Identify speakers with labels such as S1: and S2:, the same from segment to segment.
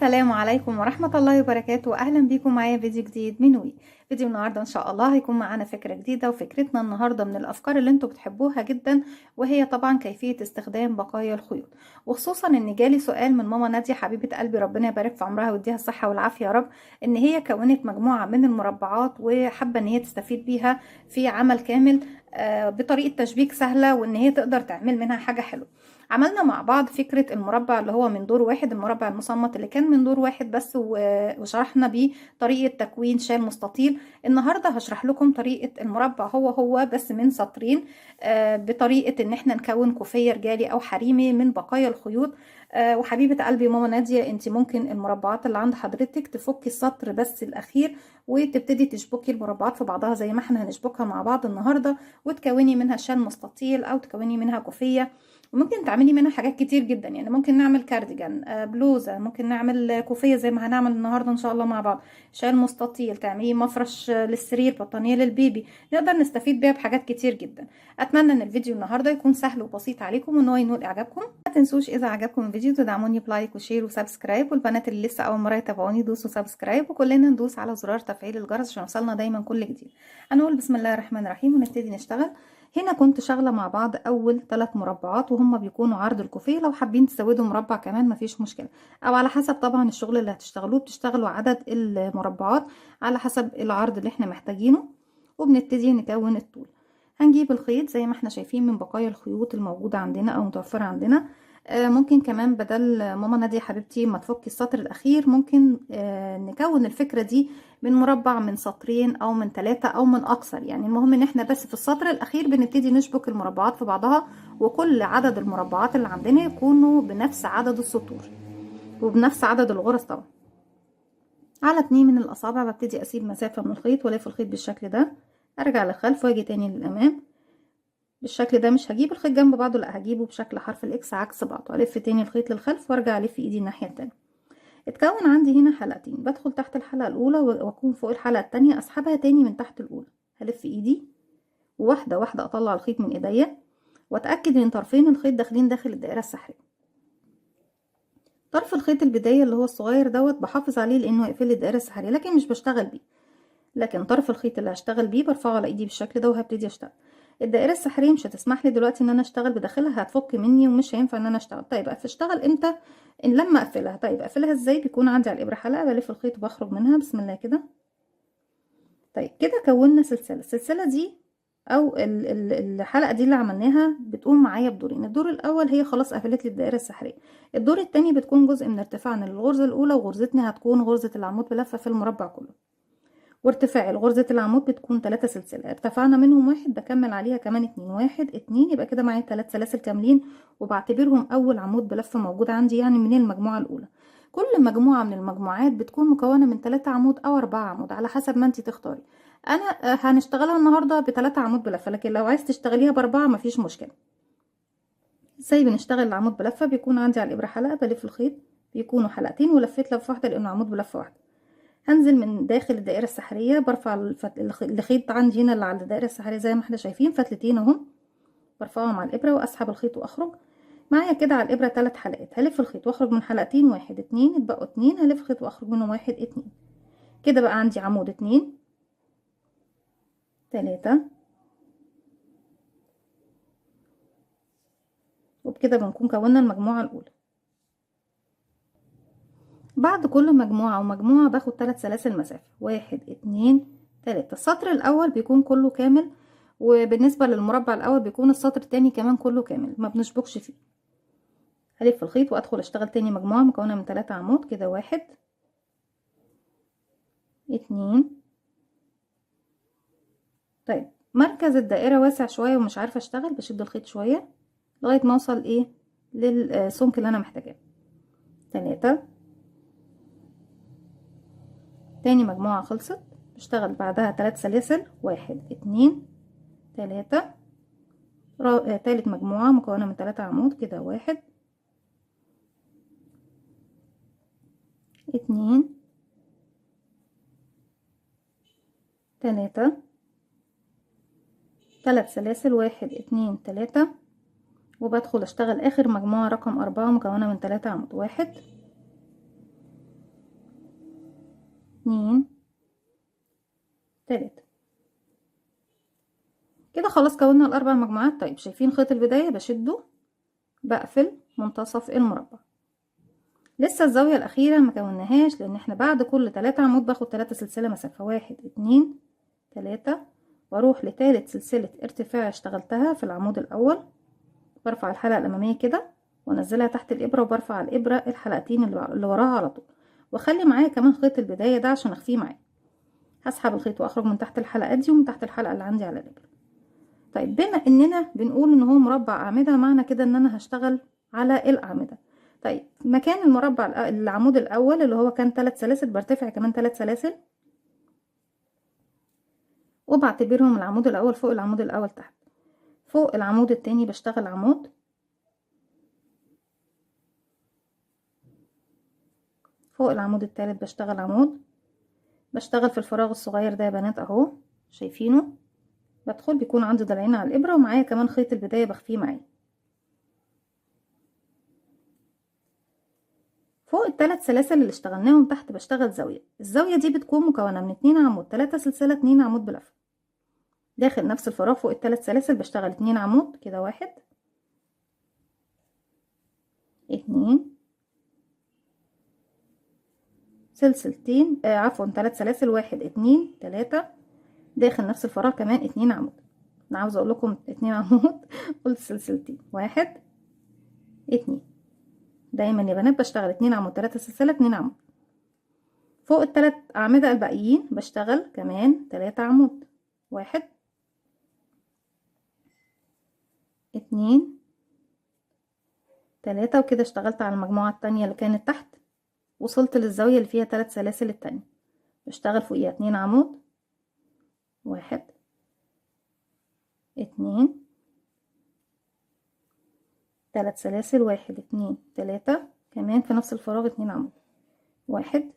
S1: السلام عليكم ورحمة الله وبركاته. أهلا بيكم معايا فيديو جديد من وي. فيديو النهاردة إن شاء الله هيكون معانا فكرة جديدة، وفكرتنا النهاردة من الأفكار اللي انتوا بتحبوها جدا، وهي طبعا كيفية استخدام بقايا الخيوط. وخصوصا إن جالي سؤال من ماما نادية حبيبة قلبي، ربنا يبارك في عمرها ويديها الصحة والعافية يا رب، إن هي كونت مجموعة من المربعات وحابة إن هي تستفيد بيها في عمل كامل بطريقة تشبيك سهلة، وإن هي تقدر تعمل منها حاجة حلوة. عملنا مع بعض فكرة المربع اللي هو من دور واحد، المربع المصمت اللي كان من دور واحد بس، وشرحنا بيه طريقة تكوين شال مستطيل. النهاردة هشرح لكم طريقة المربع هو بس من سطرين، بطريقة ان احنا نكون كوفية رجالي او حريمي من بقايا الخيوط. وحبيبة قلبي ماما نادية، انت ممكن المربعات اللي عند حضرتك تفكي السطر بس الاخير، وتبتدي تشبكي المربعات في بعضها زي ما احنا هنشبكها مع بعض النهاردة، وتكوني منها شال مستطيل او تكوني منها كوفية. وممكن تعملي منها حاجات كتير جدا، يعني ممكن نعمل كارديجان، بلوزة، ممكن نعمل كوفية زي ما هنعمل النهاردة ان شاء الله مع بعض، شال مستطيل، تعملي مفرش للسرير، بطانية للبيبي، نقدر نستفيد بيها بحاجات كتير جدا. اتمنى ان الفيديو النهاردة يكون سهل وبسيط عليكم، وان هو ينول اعجابكم. ما تنسوش اذا عجبكم الفيديو تدعموني بلايك وشير وسبسكرايب، والبنات اللي لسه اول مرة يتابعوني دوسوا سبسكرايب، وكلنا ندوس على زرار تفعيل الجرس عشان يوصلنا دايما كل جديد. هنقول بسم الله الرحمن الرحيم ونبتدي نشتغل. هنا كنت شغله مع بعض اول 3 مربعات، وهم بيكونوا عرض الكوفيه. لو حابين تزودوا مربع كمان مفيش مشكله، او على حسب طبعا الشغل اللي هتشتغلوه، بتشتغلوا عدد المربعات على حسب العرض اللي احنا محتاجينه. وبنبتدي نكون الطول. هنجيب الخيط زي ما احنا شايفين من بقايا الخيوط الموجوده عندنا او متوفره عندنا. ممكن كمان بدل ماما نادية حبيبتي ما تفكي السطر الاخير، ممكن نكون الفكره دي من مربع من سطرين او من 3 او من اكثر. يعني المهم ان احنا بس في السطر الاخير بنبتدي نشبك المربعات في بعضها، وكل عدد المربعات اللي عندنا يكونوا بنفس عدد السطور وبنفس عدد الغرز طبعا. على 2 من الاصابع ببتدي اسيب مسافة من الخيط والف الخيط بالشكل ده، ارجع للخلف واجي تاني للامام بالشكل ده. مش هجيب الخيط جنب بعضه، لا هجيبه بشكل حرف الاكس عكس بعضه، الف تاني الخيط للخلف وارجع الف ايدي الناحية التانية. اتكون عندي هنا حلقتين، بدخل تحت الحلقة الاولى واكون فوق الحلقة التانية، اسحبها تاني من تحت الاولى، هلف ايدي وواحدة واحدة اطلع الخيط من ايديا، واتأكد ان طرفين الخيط داخلين داخل الدائرة السحرية. طرف الخيط البداية اللي هو الصغير دوت بحافظ عليه لانه هيقفل لي الدائرة السحرية، لكن مش بشتغل بيه. لكن طرف الخيط اللي هشتغل بيه برفعه على ايدي بالشكل ده وهبتدي اشتغل. الدائرة السحرية مش هتسمح لي دلوقتي ان انا اشتغل بداخلها، هتفك مني ومش هينفع ان انا اشتغل. طيب اشتغل امتى؟ ان لما اقفلها. طيب اقفلها ازاي؟ بيكون عندي على الابرة حلقة، بلف الخيط وبخرج منها بسم الله كده. طيب كده كونا سلسلة. السلسلة دي او الحلقة دي اللي عملناها بتقوم معايا بدورين. الدور الاول هي خلاص قفلت لي الدائرة السحرية. الدور التاني بتكون جزء من ارتفاعنا للغرزة الاولى، وغرزتنا هتكون غرزة العمود بلفة في المربع كله. وارتفاع غرزة العمود بتكون 3 سلسلة، ارتفعنا منهم 1 بكمل عليها كمان 2، 1 2، يبقى كده معايا 3 سلاسل كاملين، وبعتبرهم اول عمود بلفة موجود عندي يعني من المجموعة الاولى. كل مجموعة من المجموعات بتكون مكونة من 3 عمود او 4 عمود على حسب ما انتي تختاري. انا هنشتغلها النهاردة ب3 عمود بلفة، لكن لو عايز تشتغليها ب4 مفيش مشكلة. ازاي بنشتغل العمود بلفة؟ بيكون عندي على الابرة حلقة، بلف الخيط، بيكونوا حلقتين ولفيت لفة واحدة لانه عمود بلفة واحدة. هنزل من داخل الدائرة السحرية، برفع الخيط عندي هنا اللي على الدائرة السحرية زي ما احنا شايفين فتلتين اهم، برفعهم على الابرة واسحب الخيط واخرج. معايا كده على الابرة 3 حلقات، هلف الخيط واخرج من حلقتين، 1 2، اتبقوا 2، هلف الخيط واخرج منهم 1 2. كده بقى عندي عمود 2 3، وبكده بنكون كونا المجموعة الاولى. بعد كل مجموعة ومجموعة باخد 3 سلاسل مسافة، 1 2 3. السطر الاول بيكون كله كامل، وبالنسبة للمربع الاول بيكون السطر التاني كمان كله كامل، ما بنشبكش فيه. هلف الخيط وادخل اشتغل تاني مجموعة مكونة من 3 عمود كده، 1 2. طيب مركز الدائرة واسع شوية ومش عارفة اشتغل، بشد الخيط شوية لغاية ما اوصل ايه للسمك اللي انا محتاجاه. 3. تاني مجموعة خلصت، بشتغل بعدها 3 سلاسل، 1 2 3. تالت مجموعة مكونة من 3 عمود كده، 1 2 3. 3 سلاسل، 1 2 3، وبدخل اشتغل اخر مجموعة رقم 4 مكونة من 3 عمود، 1 2 3. كده خلاص كونا الاربع مجموعات. طيب شايفين خيط البداية بشده بقفل منتصف المربع. لسه الزاوية الأخيرة ما كوناهاش، لأن احنا بعد كل 3 عمود باخد 3 سلسلة مسافة، 1 2 3، واروح لتالت سلسلة ارتفاع اشتغلتها في العمود الأول، برفع الحلقة الأمامية كده وانزلها تحت الإبرة، وبرفع الإبرة الحلقتين اللي وراها على طول، واخلي معايا كمان خيط البداية ده عشان اخفيه معايا. هسحب الخيط واخرج من تحت الحلقات دي ومن تحت الحلقة اللي عندي على الإبرة. طيب بما اننا بنقول ان هو مربع أعمدة، معنى كده ان انا هشتغل على الأعمدة. طيب مكان المربع العمود الأول اللي هو كان 3 سلاسل، برتفع كمان 3 سلاسل وبعتبرهم العمود الأول فوق العمود الأول تحت. فوق العمود التاني بشتغل عمود، فوق العمود التالت بشتغل عمود، بشتغل في الفراغ الصغير ده يا بنات اهو شايفينه، بدخل بيكون عندي ضلعين على الإبرة ومعايا كمان خيط البداية بخفيه معايا. فوق الثلاث سلاسل اللي اشتغلناهم تحت بشتغل زاوية. الزاوية دي بتكون مكونة من 2 عمود، 3 سلسلة، 2 عمود بلفة. داخل نفس الفراغ فوق الثلاث سلاسل بشتغل 2 عمود كده، 1 2 سلسلتين عفوا 3 سلاسل، 1 2 3. داخل نفس الفراغ كمان 2 عمود. انا عاوزه اقول لكم 2 عمود قلت سلسلتين، 1 2. دايما يا بنات بشتغل 2 عمود، 3 سلسله، 2 عمود. فوق الثلاث اعمده الباقيين بشتغل كمان 3 عمود، 1 2 3. وكده اشتغلت على المجموعه التانية اللي كانت تحت، وصلت للزاويه اللي فيها 3 سلاسل التانية، بشتغل فوقيها 2 عمود، 1 2 3 سلاسل، 1 2 3. كمان في نفس الفراغ 2 عمود، 1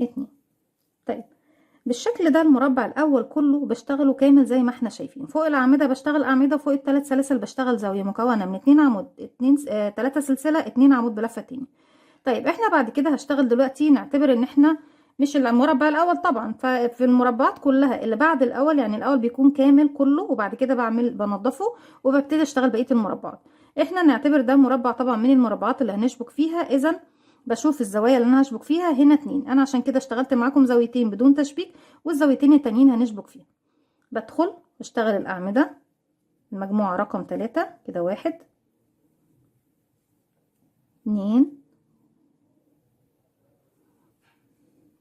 S1: 2. طيب بالشكل ده المربع الاول كله بشتغله كامل زي ما احنا شايفين. فوق الاعمده بشتغل اعمده، فوق الثلاث سلاسل بشتغل زاويه مكونه من 2 عمود، 3 سلسله، 2 عمود بلفه تاني. طيب احنا بعد كده هشتغل دلوقتي، نعتبر ان احنا مش المربع الاول طبعا، ففي المربعات كلها اللي بعد الاول، يعني الاول بيكون كامل كله وبعد كده بنضفه وببتدي اشتغل بقيه المربعات. احنا نعتبر ده مربع طبعا من المربعات اللي هنشبك فيها. اذا بشوف الزوايا اللي انا هشبك فيها هنا 2، انا عشان كده اشتغلت معاكم زاويتين بدون تشبيك، والزاويتين التانيين هنشبك فيها. بدخل بشتغل الاعمده المجموعه رقم 3 كده، 1 2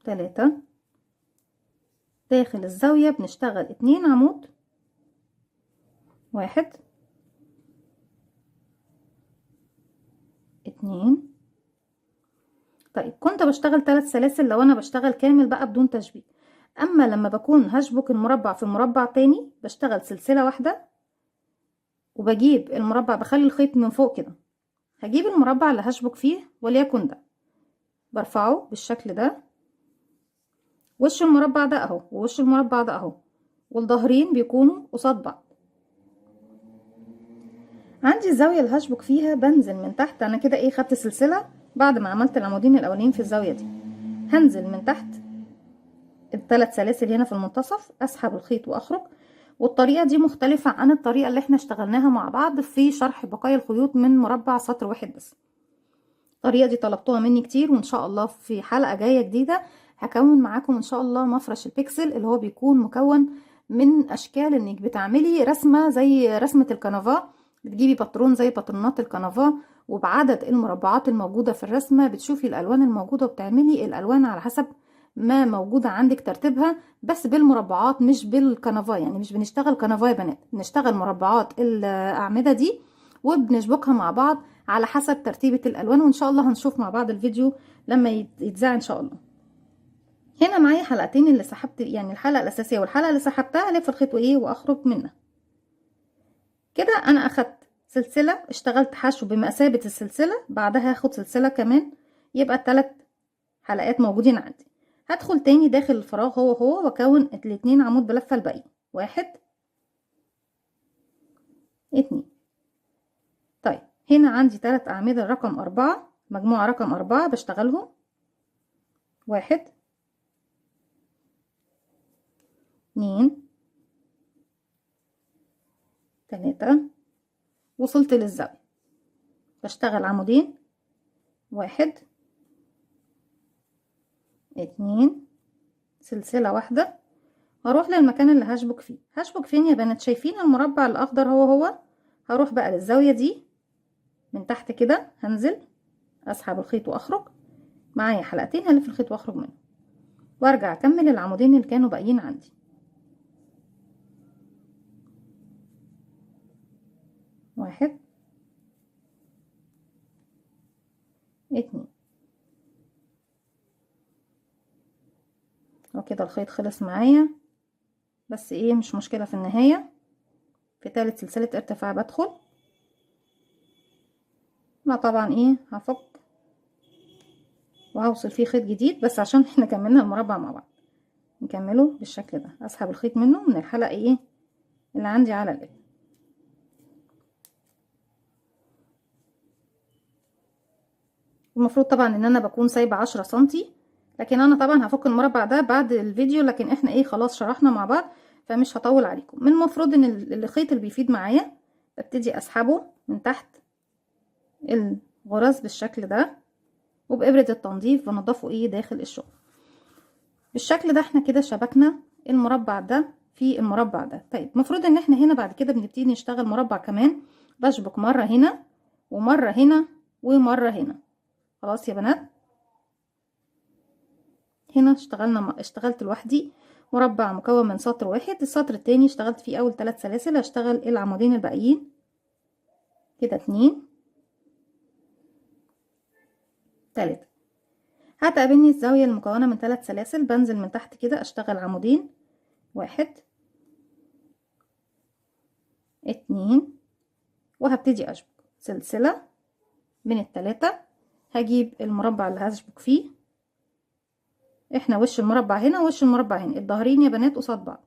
S1: 3. داخل الزاوية بنشتغل 2 عمود، 1 2. طيب كنت بشتغل 3 سلاسل لو انا بشتغل كامل بقى بدون تشبيك. اما لما بكون هشبك المربع في مربع تاني بشتغل سلسلة واحدة، وبجيب المربع بخلي الخيط من فوق كده، هجيب المربع اللي هشبك فيه وليكن ده، برفعه بالشكل ده، وش المربع ده اهو ووش المربع ده اهو، والظهرين بيكونوا قصاد بعض. عندي الزاوية اللي هشبك فيها بنزل من تحت، انا كده ايه خدت سلسلة بعد ما عملت العمودين الاولين في الزاوية دي، هنزل من تحت الثلاث سلاسل هنا في المنتصف، اسحب الخيط واخرج. والطريقة دي مختلفة عن الطريقة اللي احنا اشتغلناها مع بعض في شرح بقايا الخيوط من مربع سطر واحد بس. الطريقة دي طلبتوها مني كتير، وان شاء الله في حلقة جاية جديدة هكون معاكم ان شاء الله مفرش البيكسل، اللي هو بيكون مكون من اشكال انك بتعملي رسمة زي رسمة الكنفا، بتجيبي باترون زي باترونات الكنفا، وبعدد المربعات الموجودة في الرسمة بتشوفي الالوان الموجودة وبتعملي الالوان على حسب ما موجودة عندك ترتيبها، بس بالمربعات مش بالكنفا. يعني مش بنشتغل كنفا يا بنات، بنشتغل مربعات الاعمدة دي وبنشبكها مع بعض على حسب ترتيبة الالوان. وان شاء الله هنشوف مع بعض الفيديو لما يتذاع ان شاء الله. هنا معايا حلقتين اللي سحبت، يعني الحلقة الاساسية والحلقة اللي سحبتها، الف الخيط وايه واخرج منها كده. انا اخدت سلسلة اشتغلت حشو بمثابة السلسلة، بعدها هاخد سلسلة كمان، يبقى الثلاث حلقات موجودين عندي. هدخل تاني داخل الفراغ هو واكون الاتنين عمود بلفة الباقيين، 1 2. طيب هنا عندي 3 اعمدة رقم 4، مجموعة رقم 4 بشتغلهم 1 2 3. وصلت للزاوية، بشتغل عمودين، 1 2 سلسلة واحدة، هروح للمكان اللي هشبك فيه. هشبك فين يا بنات؟ شايفين المربع الاخضر هو هروح بقى للزاوية دي من تحت كده، هنزل اسحب الخيط واخرج، معايا حلقتين هلف الخيط واخرج منه، وارجع اكمل العمودين اللي كانوا باقيين عندي. 1 2. وكده الخيط خلص معايا، بس ايه مش مشكلة، في النهاية في تالت سلسلة ارتفاع بدخل، ما طبعا ايه هفك وهوصل فيه خيط جديد، بس عشان احنا كملنا المربع مع بعض نكمله بالشكل ده. اسحب الخيط منه من الحلقة ايه اللي عندي على القلب. المفروض طبعا ان انا بكون سايبة 10 سنتي، لكن انا طبعا هفك المربع ده بعد الفيديو، لكن احنا ايه خلاص شرحنا مع بعض فمش هطول عليكم. من المفروض ان الخيط اللي بيفيد معايا ببتدي اسحبه من تحت الغرز بالشكل ده، وبإبرة التنظيف بنضفه ايه داخل الشغل بالشكل ده. احنا كده شبكنا المربع ده في المربع ده. طيب المفروض ان احنا هنا بعد كده بنبتدي نشتغل مربع كمان، بشبك مرة هنا ومرة هنا ومرة هنا. خلاص يا بنات، هنا اشتغلت لوحدي مربع مكون من سطر واحد، السطر التاني اشتغلت فيه اول 3 سلاسل، هشتغل العمودين الباقيين كده 2 3. هتقابلني الزاوية المكونة من 3 سلاسل، بنزل من تحت كده اشتغل عمودين، 1 2، وهبتدي اشبك سلسلة من التلاتة، هجيب المربع اللي هشبك فيه. احنا وش المربع هنا ووش المربع هنا، الظهرين يا بنات قصاد بعض.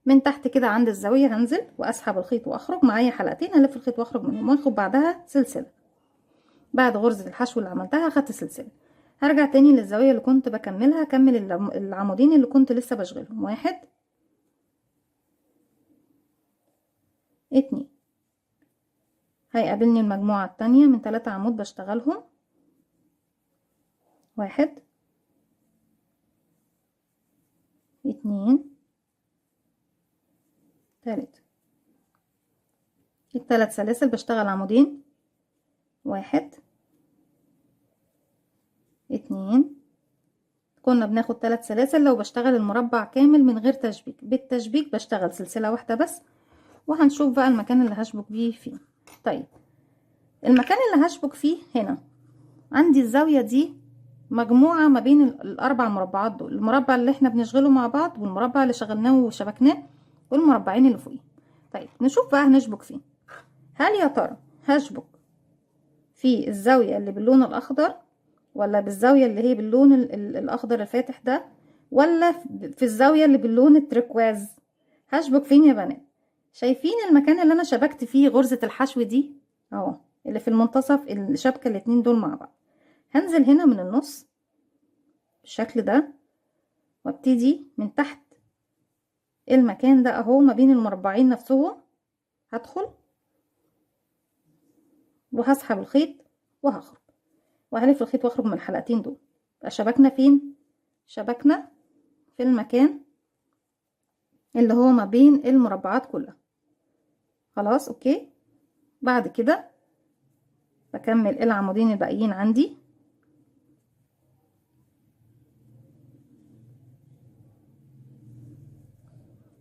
S1: من تحت كده عند الزاوية هنزل واسحب الخيط واخرج، معايا حلقتين هلف الخيط واخرج منهم واخد بعدها سلسلة. بعد غرزة الحشو اللي عملتها اخدت سلسلة، هرجع تاني للزاوية اللي كنت بكملها، اكمل العمودين اللي كنت لسه بشغلهم، 1 2. هيقابلني المجموعة التانية من 3 عمود بشتغلهم، 1 2 3. ال3 سلاسل بشتغل عمودين، 1 2. كنا بناخد 3 سلاسل لو بشتغل المربع كامل من غير تشبيك، بالتشبيك بشتغل سلسلة واحدة بس. وهنشوف بقى المكان اللي هشبك بيه فيه. طيب المكان اللي هشبك فيه هنا عندي الزاوية دي مجموعة ما بين الاربع مربعات دول، المربع اللي احنا بنشغله مع بعض والمربع اللي شغلناه وشبكناه والمربعين اللي فوقيه. طيب نشوف بقى هنشبك فين. هل يا ترى هشبك في الزاوية اللي باللون الاخضر، ولا بالزاوية اللي هي باللون الاخضر الفاتح ده، ولا في الزاوية اللي باللون التركواز؟ هشبك فين يا بنات؟ شايفين المكان اللي انا شبكت فيه غرزة الحشو دي اهو، اللي في المنتصف اللي شبكة الاتنين دول مع بعض. هنزل هنا من النص بالشكل ده، وابتدي من تحت المكان ده اهو ما بين المربعين نفسهم، هدخل وهسحب الخيط وهخرج وهلف الخيط واخرج من الحلقتين دول. يبقى شبكنا فين؟ شبكنا في المكان اللي هو ما بين المربعات كلها. خلاص اوكي. بعد كده بكمل العمودين الباقيين عندي،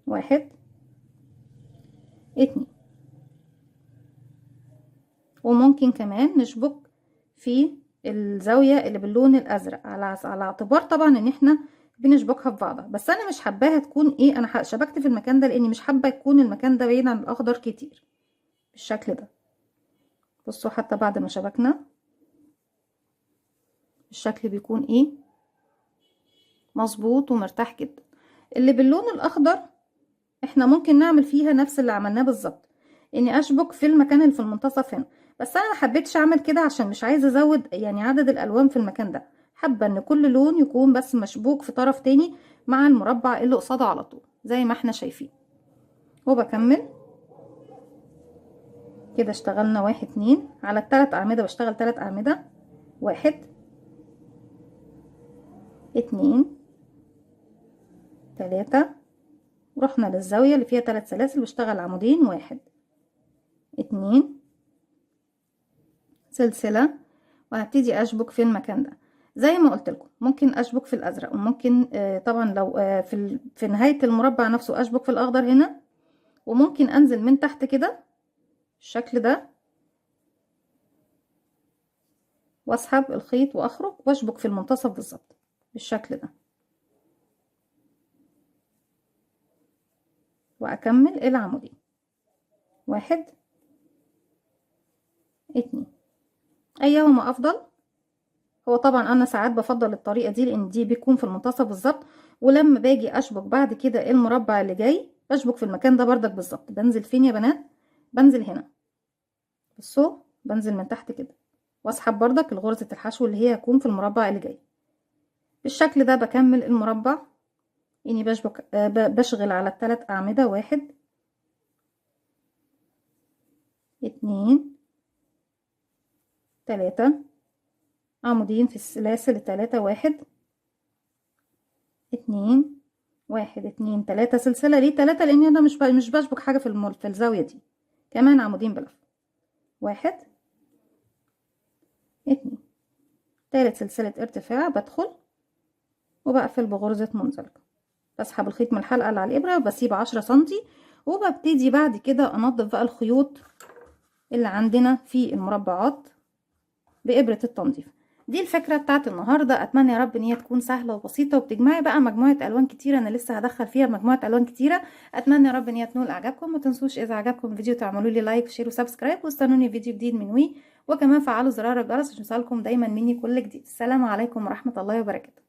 S1: واحد اتنين. وممكن كمان نشبك في الزاوية اللي باللون الازرق على اعتبار طبعا ان احنا بنشبكها في بعضها، بس انا مش حباها تكون ايه، انا شبكت في المكان ده لاني مش حابة يكون المكان ده بعيد عن الاخضر كتير بالشكل ده. بصوا حتى بعد ما شبكنا الشكل بيكون ايه مظبوط ومرتاح جدا. اللي باللون الاخضر احنا ممكن نعمل فيها نفس اللي عملناه بالظبط، اني اشبك في المكان اللي في المنتصف هنا، بس انا ما حبيتش اعمل كده عشان مش عايزه ازود يعني عدد الالوان في المكان ده، حابة ان كل لون يكون بس مشبوك في طرف تاني مع المربع اللي قصاده على طول زي ما احنا شايفين. وبكمل كده. اشتغلنا 1 2 على ال3 اعمدة، بشتغل 3 اعمدة، 1 2 3، ورحنا للزاوية اللي فيها 3 سلاسل بشتغل عمودين، 1 2 سلسلة، وهبتدي اشبك في المكان ده. زي ما قلت لكم ممكن اشبك في الازرق، وممكن طبعا لو في نهاية المربع نفسه اشبك في الاخضر هنا، وممكن انزل من تحت كده بالشكل ده واسحب الخيط واخرج واشبك في المنتصف بالظبط بالشكل ده، واكمل العمودين، 1 2. ايهما افضل؟ هو طبعا انا ساعات بفضل الطريقه دي لان دي بيكون في المنتصف بالظبط، ولما باجي اشبك بعد كده المربع اللي جاي بشبك في المكان ده بردك بالظبط. بنزل فين يا بنات؟ بنزل هنا، بصوا بنزل من تحت كده واسحب بردك الغرزه الحشو اللي هي هتكون في المربع اللي جاي بالشكل ده. بكمل المربع اني بشبك بشغل على ال3 اعمده، 1 2 3 عمودين في السلاسل ال3، 1 2 1 2 3 سلسلة. ليه 3؟ لان انا مش بشبك حاجة في الزاوية دي. كمان عمودين بلف، 1 2 تالت سلسلة ارتفاع، بدخل وبقفل بغرزة منزلقة، بسحب الخيط من الحلقة اللي على الابرة وبسيب 10 سنتي، وببتدي بعد كده انضف بقى الخيوط اللي عندنا في المربعات بإبرة التنظيف. دي الفكرة بتاعت النهاردة. اتمنى يا رب ان هي تكون سهلة وبسيطة، وبتجمعي بقى مجموعة الوان كتيرة. انا لسه هدخل فيها مجموعة الوان كتيرة. اتمنى يا رب ان هي تنول اعجابكم. ما تنسوش اذا عجبكم الفيديو تعملوا لي لايك وشير وسبسكرايب، واستنوني فيديو جديد من وي، وكمان فعلوا زرار الجرس عشان يوصلكم دايما مني كل جديد. السلام عليكم ورحمة الله وبركاته.